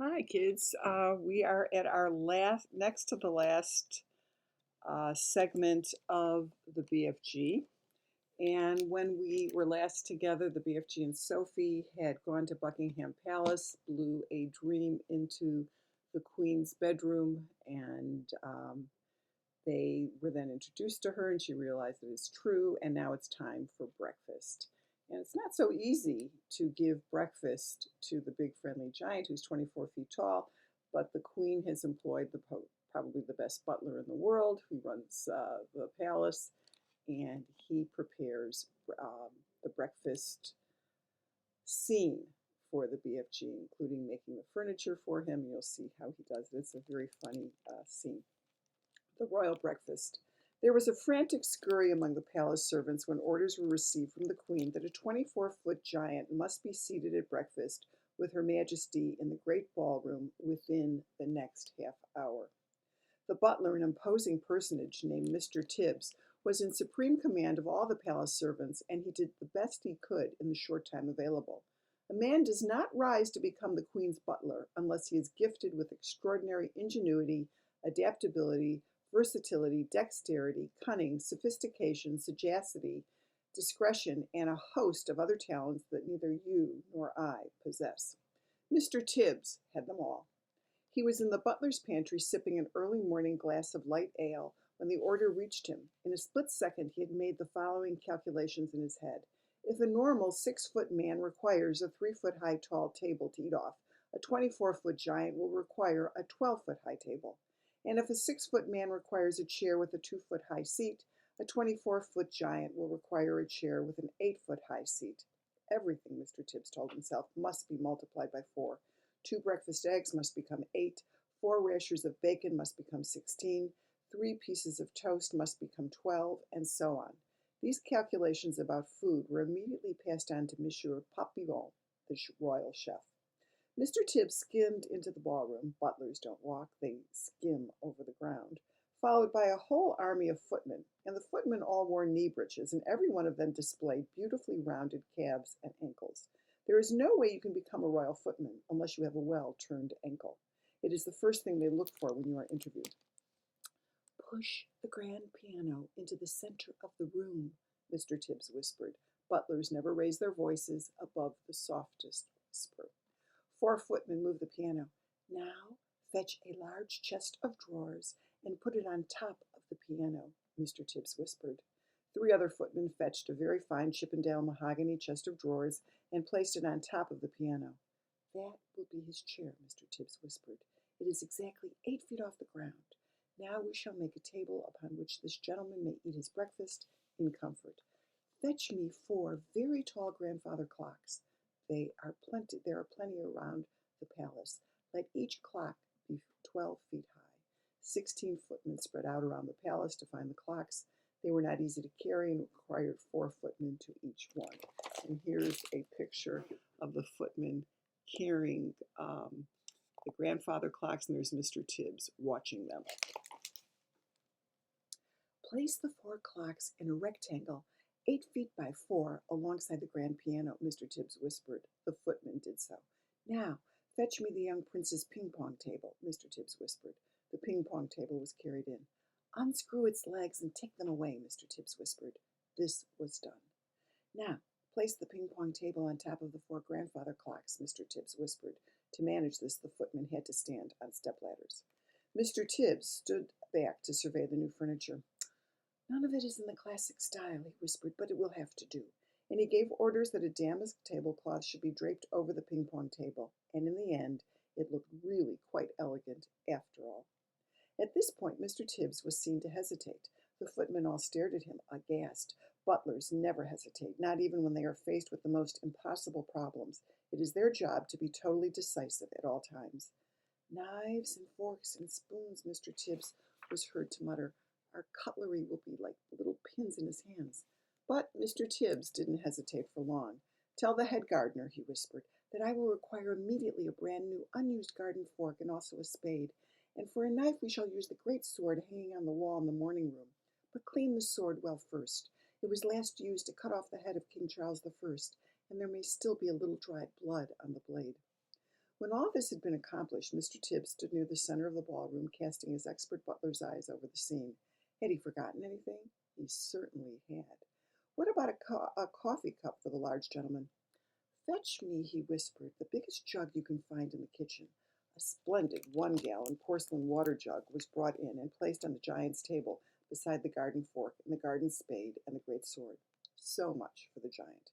Hi, kids. We are at our next to the last segment of the BFG. And when we were last together, the BFG and Sophie had gone to Buckingham Palace, blew a dream into the Queen's bedroom, and they were then introduced to her, and she realized that it's true, and now it's time for breakfast. And it's not so easy to give breakfast to the big friendly giant who's 24 feet tall, but the queen has employed probably the best butler in the world who runs the palace, and he prepares um, the breakfast scene for the BFG, including making the furniture for him. You'll see how he does it. It's a very funny scene. The royal breakfast. There was a frantic scurry among the palace servants when orders were received from the queen that a 24-foot giant must be seated at breakfast with Her Majesty in the great ballroom within the next half hour. The butler, an imposing personage named Mr. Tibbs, was in supreme command of all the palace servants, and he did the best he could in the short time available. A man does not rise to become the queen's butler unless he is gifted with extraordinary ingenuity, adaptability, versatility, dexterity, cunning, sophistication, sagacity, discretion, and a host of other talents that neither you nor I possess. Mr. Tibbs had them all. He was in the butler's pantry sipping an early morning glass of light ale when the order reached him. In a split second, he had made the following calculations in his head. If a normal 6-foot man requires a 3-foot high tall table to eat off, a 24-foot giant will require a 12-foot high table. And if a 6-foot man requires a chair with a 2-foot high seat, a 24-foot giant will require a chair with an 8-foot high seat. Everything, Mr. Tibbs told himself, must be multiplied by 4. 2 breakfast eggs must become 8, 4 rashers of bacon must become 16, 3 pieces of toast must become 12, and so on. These calculations about food were immediately passed on to Monsieur Papillon, the royal chef. Mr. Tibbs skimmed into the ballroom. Butlers don't walk, they skim over the ground, followed by a whole army of footmen, and the footmen all wore knee breeches, and every one of them displayed beautifully rounded calves and ankles. There is no way you can become a royal footman unless you have a well-turned ankle. It is the first thing they look for when you are interviewed. Push the grand piano into the center of the room, Mr. Tibbs whispered. Butlers never raise their voices above the softest whisper. 4 footmen moved the piano. Now fetch a large chest of drawers and put it on top of the piano, Mr. Tibbs whispered. 3 other footmen fetched a very fine Chippendale mahogany chest of drawers and placed it on top of the piano. That will be his chair, Mr. Tibbs whispered. It is exactly 8 feet off the ground. Now we shall make a table upon which this gentleman may eat his breakfast in comfort. Fetch me 4 very tall grandfather clocks. There are plenty around the palace. Let each clock be 12 feet high. 16 footmen spread out around the palace to find the clocks. They were not easy to carry and required 4 footmen to each one. And here's a picture of the footmen carrying the grandfather clocks, and there's Mr. Tibbs watching them. Place the 4 clocks in a rectangle 8 feet by 4 alongside the grand piano, Mr. Tibbs whispered. The footman did so. Now, fetch me the young prince's ping-pong table, Mr. Tibbs whispered. The ping-pong table was carried in. Unscrew its legs and take them away, Mr. Tibbs whispered. This was done. Now, place the ping-pong table on top of the 4 grandfather clocks, Mr. Tibbs whispered. To manage this, the footman had to stand on stepladders. Mr. Tibbs stood back to survey the new furniture. None of it is in the classic style, he whispered, but it will have to do. And he gave orders that a damask tablecloth should be draped over the ping-pong table, and in the end, it looked really quite elegant after all. At this point, Mr. Tibbs was seen to hesitate. The footmen all stared at him, aghast. Butlers never hesitate, not even when they are faced with the most impossible problems. It is their job to be totally decisive at all times. Knives and forks and spoons, Mr. Tibbs was heard to mutter. Our cutlery will be like little pins in his hands. But Mr. Tibbs didn't hesitate for long. Tell the head gardener, he whispered, that I will require immediately a brand new unused garden fork and also a spade. And for a knife we shall use the great sword hanging on the wall in the morning room. But clean the sword well first. It was last used to cut off the head of King Charles I, and there may still be a little dried blood on the blade. When all this had been accomplished, Mr. Tibbs stood near the center of the ballroom, casting his expert butler's eyes over the scene. Had he forgotten anything? He certainly had. What about a coffee cup for the large gentleman? Fetch me, he whispered, the biggest jug you can find in the kitchen. A splendid 1-gallon porcelain water jug was brought in and placed on the giant's table beside the garden fork and the garden spade and the great sword. So much for the giant.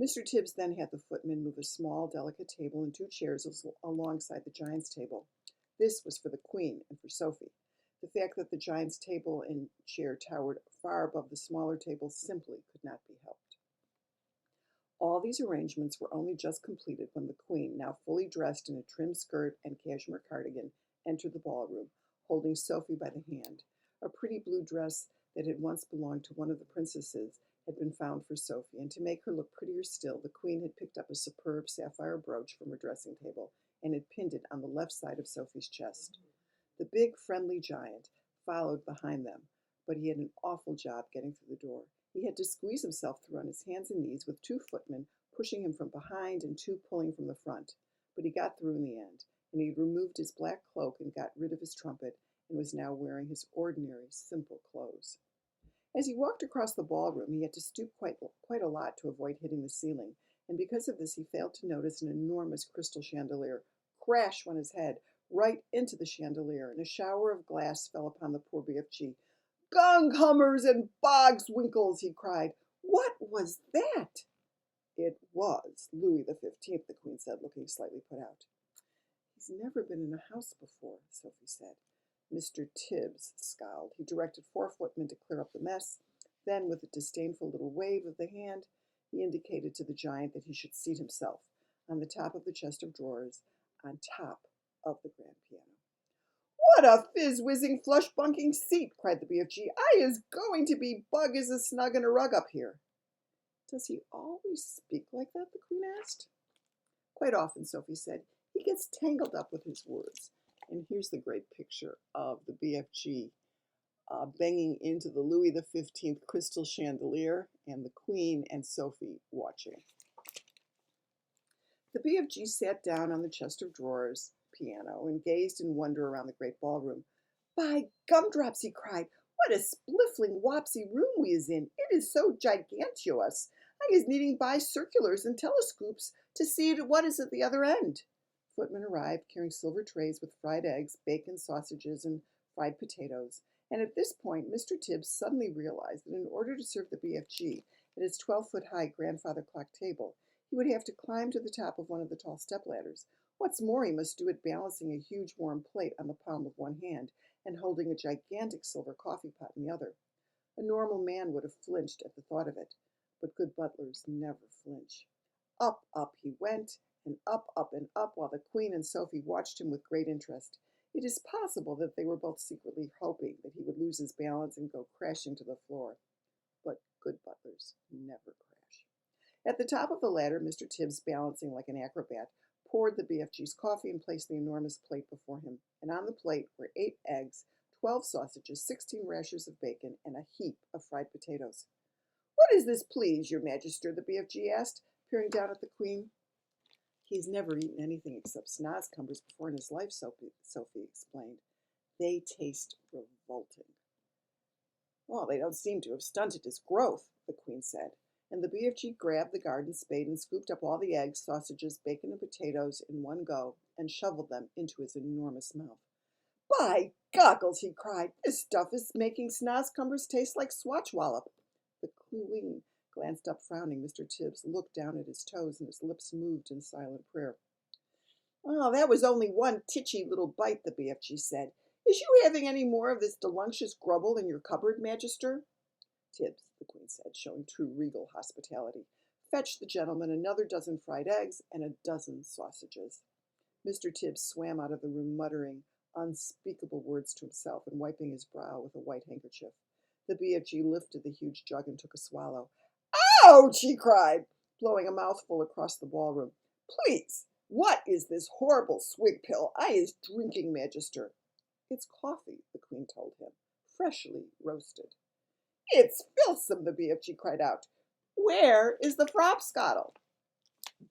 Mr. Tibbs then had the footman move a small, delicate table and 2 chairs alongside the giant's table. This was for the Queen and for Sophie. The fact that the giant's table and chair towered far above the smaller table simply could not be helped. All these arrangements were only just completed when the Queen, now fully dressed in a trim skirt and cashmere cardigan, entered the ballroom, holding Sophie by the hand. A pretty blue dress that had once belonged to one of the princesses had been found for Sophie, and to make her look prettier still, the Queen had picked up a superb sapphire brooch from her dressing table and had pinned it on the left side of Sophie's chest. The big, friendly giant followed behind them, but he had an awful job getting through the door. He had to squeeze himself through on his hands and knees with 2 footmen pushing him from behind and 2 pulling from the front. But he got through in the end, and he had removed his black cloak and got rid of his trumpet and was now wearing his ordinary, simple clothes. As he walked across the ballroom, he had to stoop quite a lot to avoid hitting the ceiling, and because of this he failed to notice an enormous crystal chandelier. Crash went his head right into the chandelier, and a shower of glass fell upon the poor BFG. "Gonghummers and bogswinkles!" he cried. "What was that?" "It was Louis XV," the Queen said, looking slightly put out. "He's never been in a house before," Sophie said. Mr. Tibbs scowled. He directed 4 footmen to clear up the mess. Then, with a disdainful little wave of the hand, he indicated to the giant that he should seat himself on the top of the chest of drawers, on top of the grand piano. "What a fizz-whizzing, flush-bunking seat!" cried the BFG. "I is going to be bug as a snug in a rug up here." "Does he always speak like that?" the Queen asked. "Quite often," Sophie said. "He gets tangled up with his words." And here's the great picture of the BFG banging into the Louis XV crystal chandelier and the Queen and Sophie watching. The BFG sat down on the chest of drawers piano and gazed in wonder around the great ballroom. "By gumdrops," he cried, "what a spliffling wopsy room we is in. It is so gigantuous. I is needing bicirculars and telescoops to see what is at the other end." Footmen arrived carrying silver trays with fried eggs, bacon, sausages, and fried potatoes, and at this point Mr. Tibbs suddenly realized that in order to serve the BFG at his 12-foot-high grandfather clock table, he would have to climb to the top of one of the tall stepladders. What's more, he must do it balancing a huge warm plate on the palm of one hand and holding a gigantic silver coffee pot in the other. A normal man would have flinched at the thought of it, but good butlers never flinch. Up he went, and up, while the Queen and Sophie watched him with great interest. It is possible that they were both secretly hoping that he would lose his balance and go crashing to the floor. But good butlers never crash. At the top of the ladder, Mr. Tibbs, balancing like an acrobat, poured the BFG's coffee and placed the enormous plate before him. And on the plate were 8 eggs, 12 sausages, 16 rashers of bacon, and a heap of fried potatoes. "What is this, please, your Majesty?" the BFG asked, peering down at the Queen. "He's never eaten anything except snozcumbers before in his life," Sophie explained. "They taste revolting." "Well, they don't seem to have stunted his growth," the Queen said, and the BFG grabbed the garden spade and scooped up all the eggs, sausages, bacon, and potatoes in one go and shoveled them into his enormous mouth. "By goggles!" he cried. "This stuff is making snozcumbers taste like swatchwallop." The Queen glanced up frowning. Mr. Tibbs looked down at his toes and his lips moved in silent prayer. "Oh, that was only one titchy little bite," the BFG said. "Is you having any more of this deluncious grubble in your cupboard, Magister?" "Tibbs," the Queen said, showing true regal hospitality, "fetch the gentleman another dozen fried eggs and a dozen sausages." Mr. Tibbs swam out of the room muttering unspeakable words to himself and wiping his brow with a white handkerchief. The BFG lifted the huge jug and took a swallow. "Ouch!" he cried, blowing a mouthful across the ballroom. "Please, what is this horrible swig pill I is drinking, Magister?" "It's coffee," the Queen told him, "freshly roasted." "It's filthsome!" the BFG cried out. "Where is the frop scuttle?"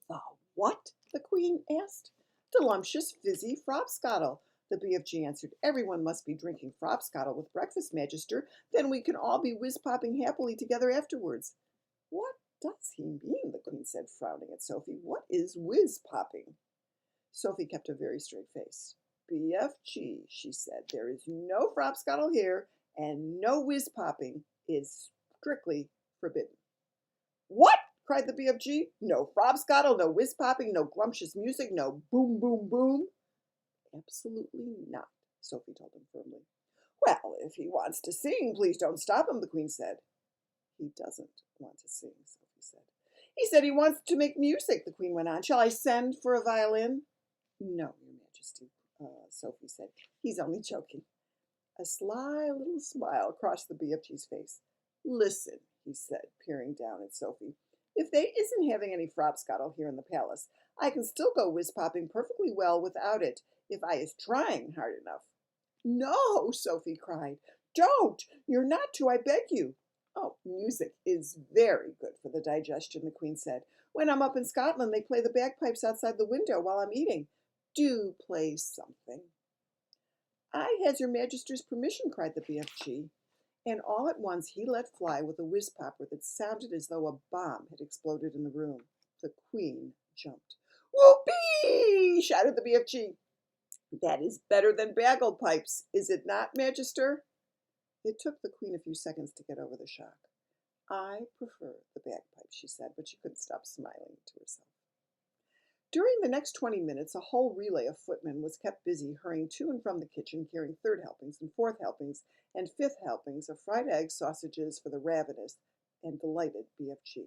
"The what?" the Queen asked. Delumptious fizzy Frobscottle, the BFG answered. Everyone must be drinking Frobscottle with breakfast, Magister. Then we can all be whiz-popping happily together afterwards. What does he mean? The Queen said, frowning at Sophie. What is whiz-popping? Sophie kept a very straight face. BFG, she said, there is no Frobscottle here, and no whiz-popping is strictly forbidden. What? Cried the BFG. No Frobscottle, no whiz-popping, no glumptious music, no boom, boom, boom. Absolutely not, Sophie told him firmly. Well, if he wants to sing, please don't stop him, the Queen said. He doesn't want to sing, Sophie said. He said he wants to make music, the Queen went on. Shall I send for a violin? No, Your Majesty, Sophie said. He's only joking. A sly little smile crossed the BFG's face. Listen, he said, peering down at Sophie. If they isn't having any Frobscottle here in the palace, I can still go whiz-popping perfectly well without it, if I is trying hard enough. No, Sophie cried. Don't! You're not to, I beg you. Oh, music is very good for the digestion, the Queen said. When I'm up in Scotland, they play the bagpipes outside the window while I'm eating. Do play something. I has your Majesty's permission, cried the BFG. And all at once he let fly with a whiz-popper that sounded as though a bomb had exploded in the room. The Queen jumped. Whoopee! Shouted the BFG. That is better than bagpipes, is it not, Magister? It took the Queen a few seconds to get over the shock. I prefer the bagpipes, she said, but she couldn't stop smiling to herself. During the next 20 minutes, a whole relay of footmen was kept busy hurrying to and from the kitchen, carrying third helpings and fourth helpings and fifth helpings of fried eggs, sausages for the ravenous and delighted BFG.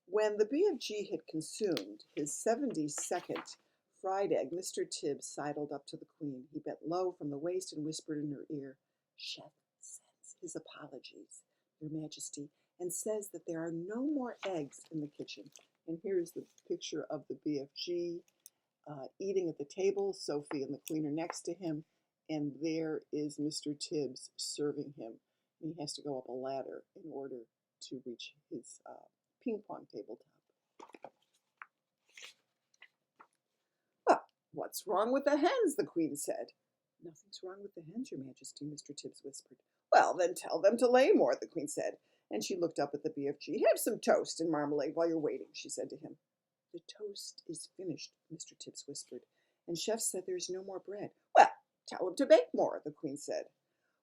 When the BFG had consumed his 72nd fried egg, Mr. Tibbs sidled up to the Queen. He bent low from the waist and whispered in her ear, Chef sends his apologies, Your Majesty, and says that there are no more eggs in the kitchen. And here's the picture of the BFG eating at the table. Sophie and the Queen are next to him, and there is Mr. Tibbs serving him. And he has to go up a ladder in order to reach his ping pong tabletop. Well, what's wrong with the hens? The Queen said. Nothing's wrong with the hens, Your Majesty, Mr. Tibbs whispered. Well, then tell them to lay more, the Queen said. And she looked up at the BFG. Have some toast and marmalade while you're waiting, she said to him. The toast is finished, Mr. Tibbs whispered. And Chef said there's no more bread. Well, tell him to bake more, the Queen said.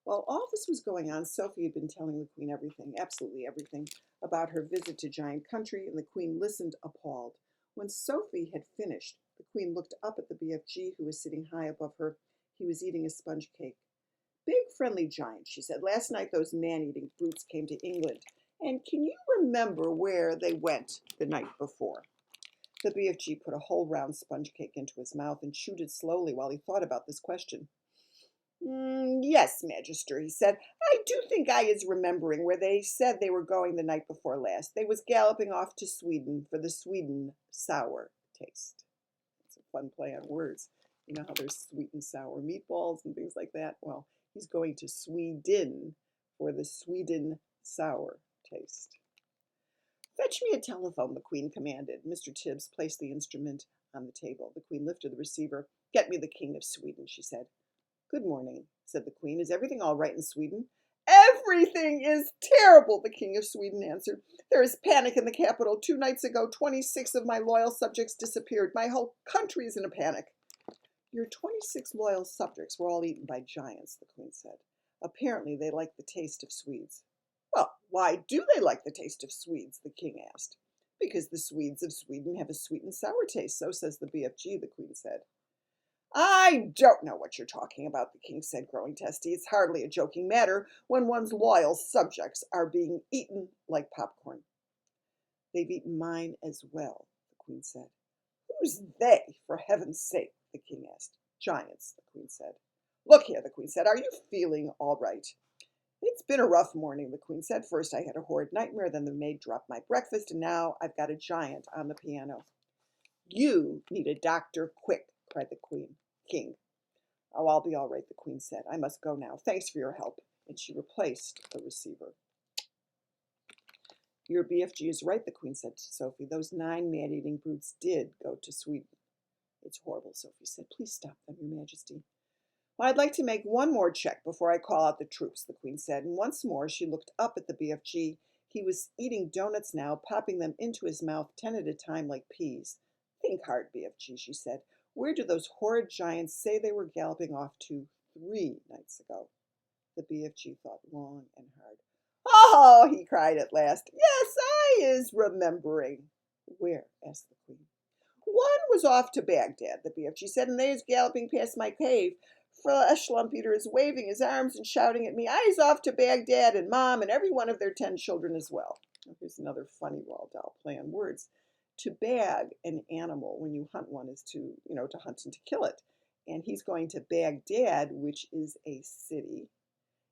While all this was going on, Sophie had been telling the Queen everything, absolutely everything, about her visit to Giant Country, and the Queen listened appalled. When Sophie had finished, the Queen looked up at the BFG, who was sitting high above her. He was eating a sponge cake. Big friendly giant, she said. Last night those man-eating brutes came to England. And can you remember where they went the night before? The BFG put a whole round sponge cake into his mouth and chewed it slowly while he thought about this question. Yes, Magister, he said. I do think I is remembering where they said they were going the night before last. They was galloping off to Sweden for the Sweden sour taste. It's a fun play on words. You know how there's sweet and sour meatballs and things like that? Well, he's going to Sweden for the Sweden sour taste. Fetch me a telephone, the Queen commanded. Mr. Tibbs placed the instrument on the table. The Queen lifted the receiver. Get me the King of Sweden, she said. Good morning, said the Queen. Is everything all right in Sweden? Everything is terrible, the King of Sweden answered. There is panic in the capital. 2 nights ago, 26 of my loyal subjects disappeared. My whole country is in a panic. Your 26 loyal subjects were all eaten by giants, the Queen said. Apparently they like the taste of Swedes. Well, why do they like the taste of Swedes? The King asked. Because the Swedes of Sweden have a sweet and sour taste, so says the BFG, the Queen said. I don't know what you're talking about, the King said, growing testy. It's hardly a joking matter when one's loyal subjects are being eaten like popcorn. They've eaten mine as well, the Queen said. Who's they, for heaven's sake? The King asked. Giants, the Queen said. Look here, the Queen said. Are you feeling all right? It's been a rough morning, the Queen said. First I had a horrid nightmare, then the maid dropped my breakfast, and now I've got a giant on the piano. You need a doctor quick, cried the King. Oh, I'll be all right, the Queen said. I must go now. Thanks for your help. And she replaced the receiver. Your BFG is right, the Queen said to Sophie. Those 9 man-eating brutes did go to Sweden. It's horrible, Sophie said. Please stop them, Your Majesty. Well, I'd like to make one more check before I call out the troops, the Queen said, and once more she looked up at the BFG. He was eating donuts now, popping them into his mouth 10 at a time like peas. Think hard, BFG, she said. Where do those horrid giants say they were galloping off to 3 nights ago? The BFG thought long and hard. Oh, he cried at last. Yes, I is remembering. Where? Asked the Queen. One was off to Baghdad, the BFG said, and they is galloping past my cave. Flesh Lump Eater is waving his arms and shouting at me, I is off to Baghdad, and Mom and every one of their 10 children as well. Here's another funny Roald Dahl play on words. To bag an animal when you hunt one is to hunt and to kill it. And he's going to Baghdad, which is a city.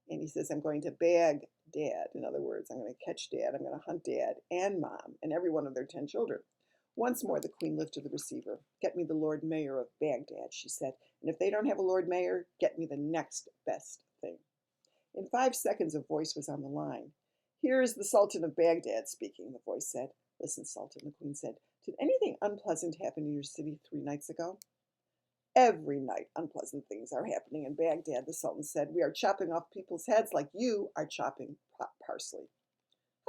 And he says, I'm going to bag Dad. In other words, I'm going to catch Dad, I'm going to hunt Dad and Mom and every one of their 10 children. Once more the Queen lifted the receiver. Get me the Lord Mayor of Baghdad, she said, and if they don't have a Lord Mayor, get me the next best thing. In 5 seconds a voice was on the line. Here is the Sultan of Baghdad speaking, the voice said. Listen, Sultan, the Queen said, did anything unpleasant happen in your city 3 nights ago? Every night unpleasant things are happening in Baghdad, the Sultan said. We are chopping off people's heads like you are chopping parsley.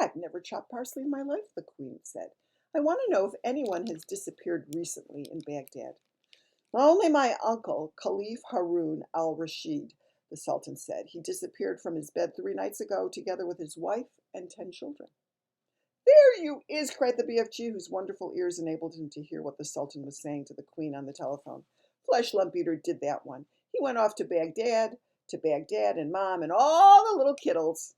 I've never chopped parsley in my life, the Queen said. I want to know if anyone has disappeared recently in Baghdad. Only my uncle, Caliph Harun al-Rashid, the Sultan said. He disappeared from his bed 3 nights ago, together with his wife and 10 children. There you is, cried the BFG, whose wonderful ears enabled him to hear what the Sultan was saying to the Queen on the telephone. Flesh Lump Eater did that one. He went off to Baghdad and Mom and all the little kiddles.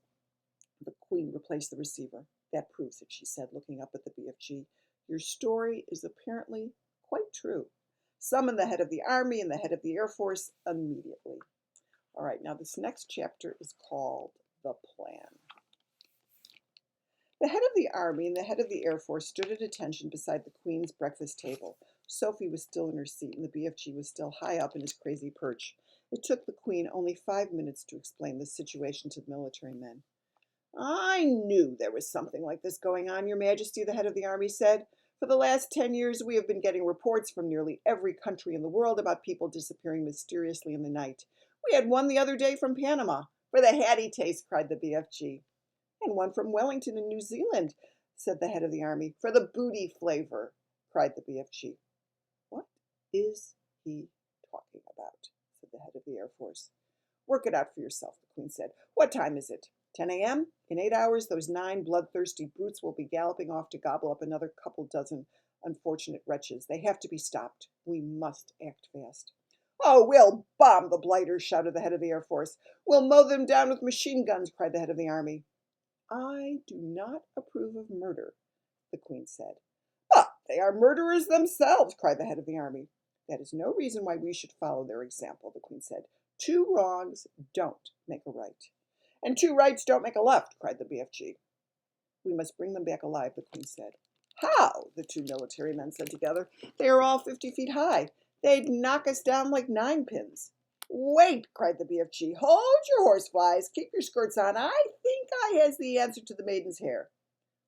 The Queen replaced the receiver. That proves it, she said, looking up at the BFG. Your story is apparently quite true. Summon the head of the army and the head of the Air Force immediately. All right, now this next chapter is called The Plan. The head of the army and the head of the Air Force stood at attention beside the Queen's breakfast table. Sophie was still in her seat, and the BFG was still high up in his crazy perch. It took the Queen only 5 minutes to explain the situation to the military men. I knew there was something like this going on, Your Majesty, the head of the army said. For the last 10 years, we have been getting reports from nearly every country in the world about people disappearing mysteriously in the night. We had one the other day from Panama. For the hattie taste, cried the BFG. And one from Wellington in New Zealand, said the head of the army. For the booty flavor, cried the BFG. What is he talking about? Said the head of the Air Force. Work it out for yourself, the Queen said. What time is it? 10 a.m.? In 8 hours, those 9 bloodthirsty brutes will be galloping off to gobble up another couple dozen unfortunate wretches. They have to be stopped. We must act fast. Oh, we'll bomb the blighters, shouted the head of the Air Force. We'll mow them down with machine guns, cried the head of the army. I do not approve of murder, the Queen said. But they are murderers themselves, cried the head of the army. That is no reason why we should follow their example, the Queen said. 2 wrongs don't make a right. And 2 rights don't make a left, cried the BFG. We must bring them back alive, the Queen said. How? The 2 military men said together. They are all 50 feet high. They'd knock us down like 9-pins. Wait, cried the BFG. Hold your horseflies. Keep your skirts on. I think I has the answer to the maiden's hair.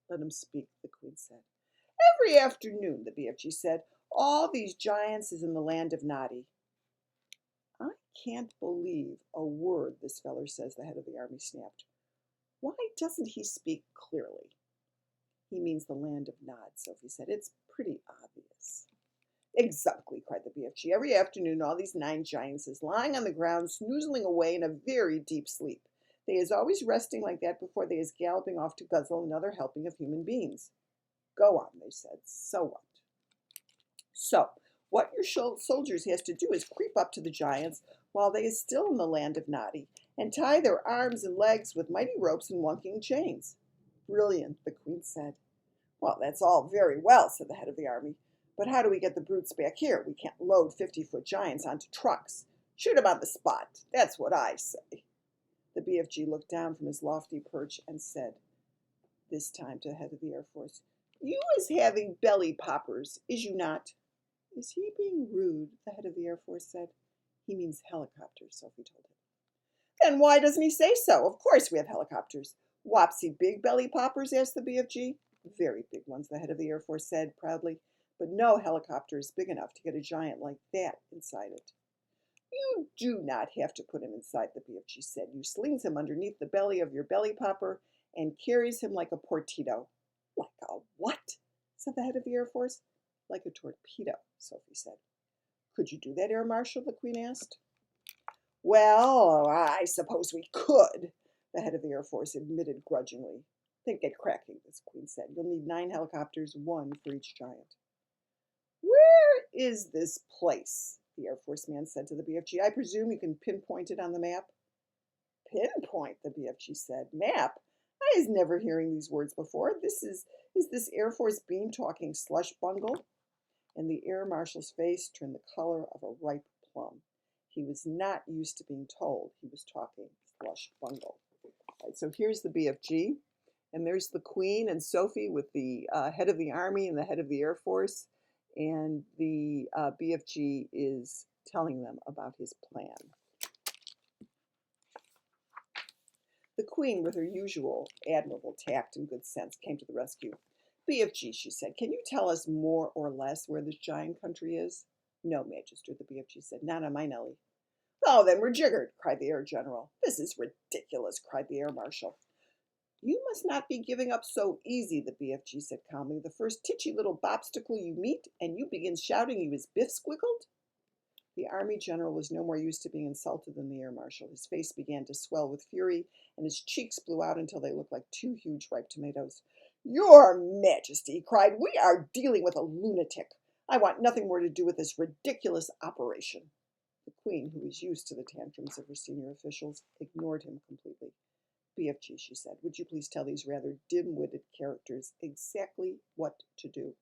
Let him speak, the Queen said. Every afternoon, the BFG said, all these giants is in the land of Nadi. I can't believe a word this feller says, the head of the army snapped. Why doesn't he speak clearly? He means the land of Nod, Sophie said. It's pretty obvious. Exactly, cried the BFG. Every afternoon, all these 9 giants is lying on the ground, snoozling away in a very deep sleep. They is always resting like that before they is galloping off to guzzle another helping of human beings. Go on, they said. So what? So, what your soldiers has to do is creep up to the giants while they is still in the land of Nadi and tie their arms and legs with mighty ropes and wonking chains. Brilliant, the Queen said. Well, that's all very well, said the head of the army. But how do we get the brutes back here? We can't load 50-foot giants onto trucks. Shoot 'em on the spot. That's what I say. The BFG looked down from his lofty perch and said, this time to the head of the Air Force, you is having belly poppers, is you not? Is he being rude? The head of the Air Force said. He means helicopters, Sophie told him. Then why doesn't he say so? Of course we have helicopters. Wopsy big belly poppers, asked the BFG. Very big ones, the head of the Air Force said proudly. but no helicopter is big enough to get a giant like that inside it. You do not have to put him inside, the BFG said. You slings him underneath the belly of your belly popper and carries him like a torpedo. Like a what? Said the head of the Air Force. Like a torpedo, Sophie said. Could you do that, Air Marshal? The Queen asked. Well, I suppose we could, the head of the Air Force admitted grudgingly. Then get cracking, the Queen said. You'll need 9 helicopters, 1 for each giant. Where is this place? The Air Force man said to the BFG. I presume you can pinpoint it on the map? Pinpoint, the BFG said. Map? I was never hearing these words before. Is this Air Force beam talking slush bungle? And the Air Marshal's face turned the color of a ripe plum. He was not used to being told he was talking slush bungle. All right, so here's the BFG, and there's the Queen and Sophie with the head of the Army and the head of the Air Force, and the BFG is telling them about his plan. The Queen, with her usual admirable tact and good sense, came to the rescue. BFG, she said, can you tell us more or less where this giant country is? No, Magister, the BFG said, not on my Nellie. Oh, then we're jiggered, cried the Air General. This is ridiculous, cried the Air Marshal. You must not be giving up so easy, the BFG said calmly. The first titchy little bobstacle you meet, and you begin shouting you is Biff squiggled? The Army General was no more used to being insulted than the Air Marshal. His face began to swell with fury, and his cheeks blew out until they looked like 2 huge ripe tomatoes. Your Majesty, he cried, we are dealing with a lunatic. I want nothing more to do with this ridiculous operation. The Queen, who was used to the tantrums of her senior officials, ignored him completely. BFG, she said, would you please tell these rather dim-witted characters exactly what to do?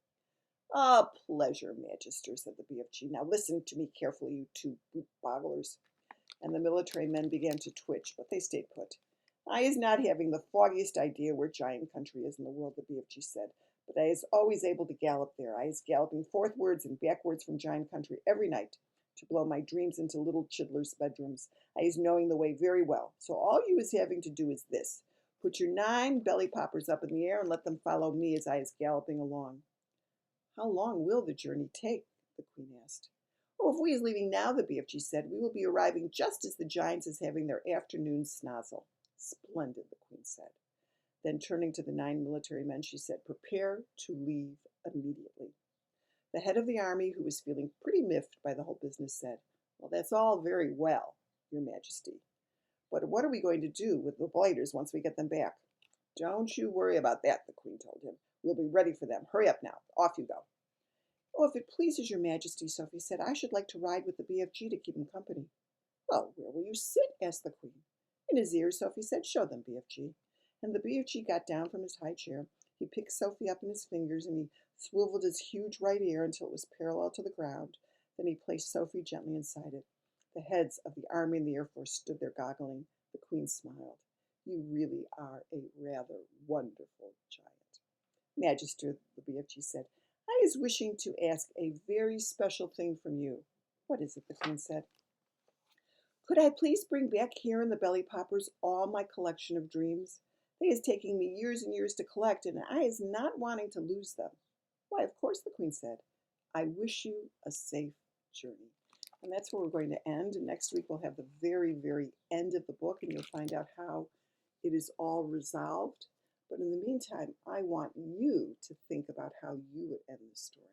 A pleasure, Magister, said the BFG. Now listen to me carefully, you 2 boot-bogglers. And the military men began to twitch, but they stayed put. I is not having the foggiest idea where giant country is in the world, the BFG said, but I is always able to gallop there. I is galloping forthwards and backwards from giant country every night to blow my dreams into little chidlers' bedrooms. I is knowing the way very well. So all you is having to do is this. Put your 9 belly poppers up in the air and let them follow me as I is galloping along. How long will the journey take? The Queen asked. Oh, if we is leaving now, the BFG said, we will be arriving just as the giants is having their afternoon snozzle. Splendid, the Queen said. Then turning to the 9 military men, she said, prepare to leave immediately. The head of the army, who was feeling pretty miffed by the whole business, said, well, that's all very well, Your Majesty. But what are we going to do with the blighters once we get them back? Don't you worry about that, the Queen told him. We'll be ready for them. Hurry up now. Off you go. Oh, if it pleases Your Majesty, Sophie said, I should like to ride with the BFG to keep him company. Well, where will you sit? Asked the Queen. In his ear, Sophie said, show them, BFG. And the BFG got down from his high chair. He picked Sophie up in his fingers, and he swiveled his huge right ear until it was parallel to the ground. Then he placed Sophie gently inside it. The heads of the Army and the Air Force stood there goggling. The Queen smiled. You really are a rather wonderful giant. Magister, the BFG said, I is wishing to ask a very special thing from you. What is it? The Queen said. Could I please bring back here in the belly poppers all my collection of dreams? They is taking me years and years to collect, and I is not wanting to lose them. Why, of course, the Queen said. I wish you a safe journey. And that's where we're going to end. And next week we'll have the very, very end of the book, and you'll find out how it is all resolved. But in the meantime, I want you to think about how you would end the story.